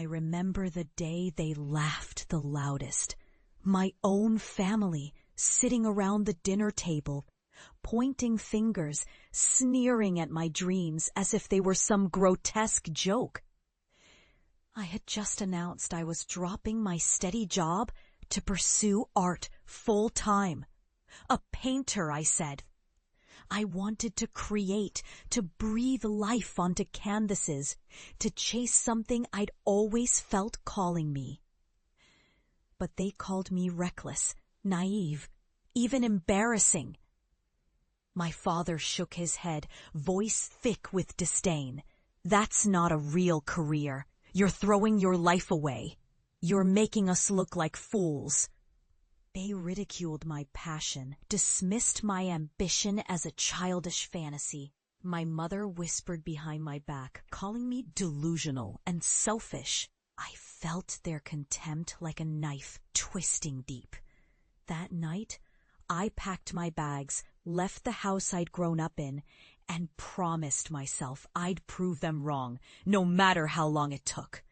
I remember the day they laughed the loudest. My own family sitting around the dinner table, pointing fingers, sneering at my dreams as if they were some grotesque joke. I had just announced I was dropping my steady job to pursue art full-time. A painter, I said. I wanted to create, to breathe life onto canvases, to chase something I'd always felt calling me. But they called me reckless, naive, even embarrassing. My father shook his head, voice thick with disdain. That's not a real career. You're throwing your life away. You're making us look like fools. They ridiculed my passion, dismissed my ambition as a childish fantasy. My mother whispered behind my back, calling me delusional and selfish. I felt their contempt like a knife twisting deep. That night, I packed my bags, left the house I'd grown up in, and promised myself I'd prove them wrong, no matter how long it took.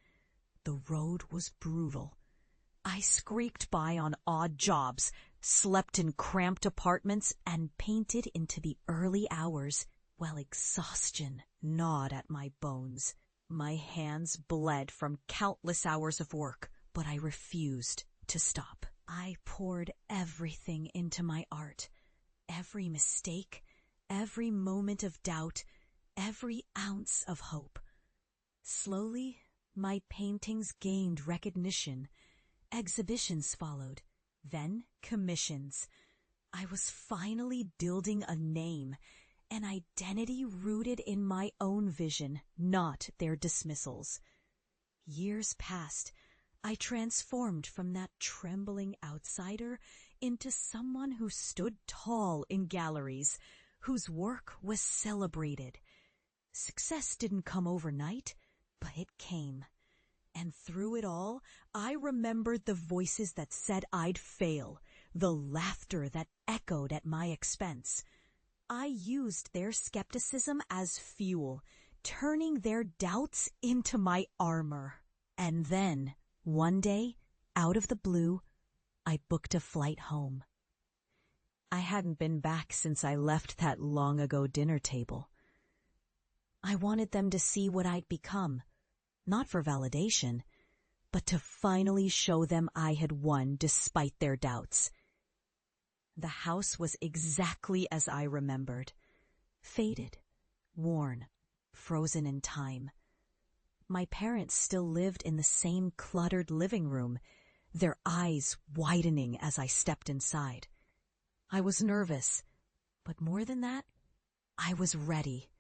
The road was brutal. I scraped by on odd jobs, slept in cramped apartments, and painted into the early hours while exhaustion gnawed at my bones. My hands bled from countless hours of work, but I refused to stop. I poured everything into my art. Every mistake, every moment of doubt, every ounce of hope. Slowly, my paintings gained recognition. Exhibitions followed, then commissions. I was finally building a name, an identity rooted in my own vision, not their dismissals. Years passed. I transformed from that trembling outsider into someone who stood tall in galleries, whose work was celebrated. Success didn't come overnight, but it came. And through it all, I remembered the voices that said I'd fail, the laughter that echoed at my expense. I used their skepticism as fuel, turning their doubts into my armor. And then, one day, out of the blue, I booked a flight home. I hadn't been back since I left that long-ago dinner table. I wanted them to see what I'd become. Not for validation, but to finally show them I had won despite their doubts. The house was exactly as I remembered. Faded, worn, frozen in time. My parents still lived in the same cluttered living room, their eyes widening as I stepped inside. I was nervous, but more than that, I was ready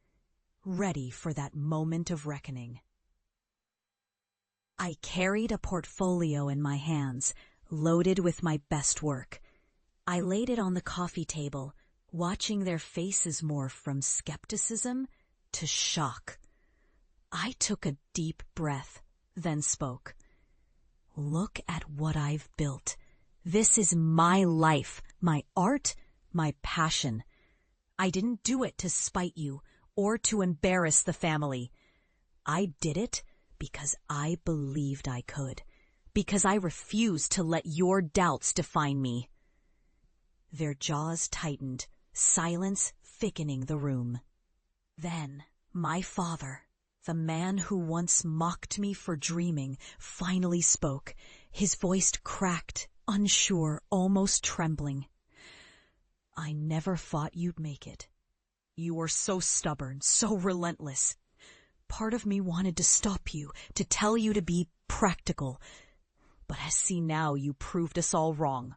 for that moment of reckoning. I carried a portfolio in my hands, loaded with my best work. I laid it on the coffee table, watching their faces morph from skepticism to shock. I took a deep breath, then spoke. Look at what I've built. This is my life, my art, my passion. I didn't do it to spite you or to embarrass the family. I did it because I believed I could, because I refused to let your doubts define me. Their jaws tightened, silence thickening the room. Then, my father, the man who once mocked me for dreaming, finally spoke, his voice cracked, unsure, almost trembling. I never thought you'd make it. You were so stubborn, so relentless. Part of me wanted to stop you, to tell you to be practical. But I see now you proved us all wrong.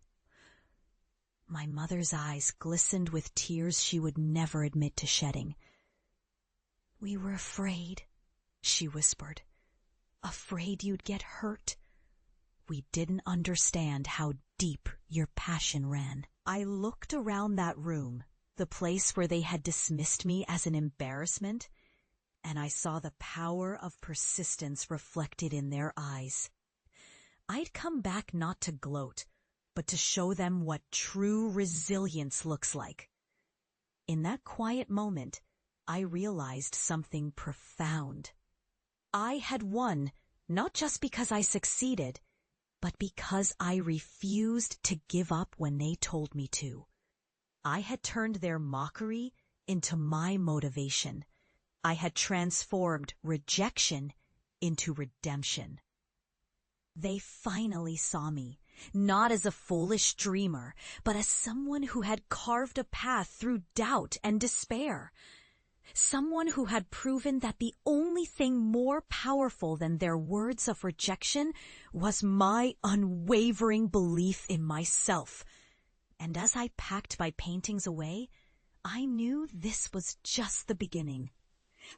My mother's eyes glistened with tears she would never admit to shedding. We were afraid, she whispered. Afraid you'd get hurt. We didn't understand how deep your passion ran. I looked around that room, the place where they had dismissed me as an embarrassment, and I saw the power of persistence reflected in their eyes. I'd come back not to gloat, but to show them what true resilience looks like. In that quiet moment, I realized something profound. I had won, Not just because I succeeded, but because I refused to give up when they told me to. I had turned their mockery into my motivation. I had transformed rejection into redemption. They finally saw me, not as a foolish dreamer, but as someone who had carved a path through doubt and despair. Someone who had proven that the only thing more powerful than their words of rejection was my unwavering belief in myself. And as I packed my paintings away, I knew this was just the beginning.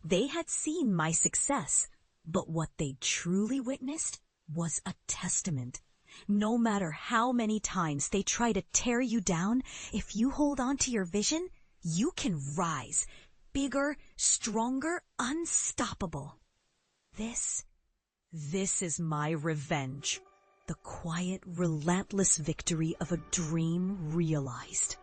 They had seen my success, but what they truly witnessed was a testament. No matter how many times they try to tear you down, if you hold on to your vision, you can rise. Bigger, stronger, unstoppable. This is my revenge. The quiet, relentless victory of a dream realized.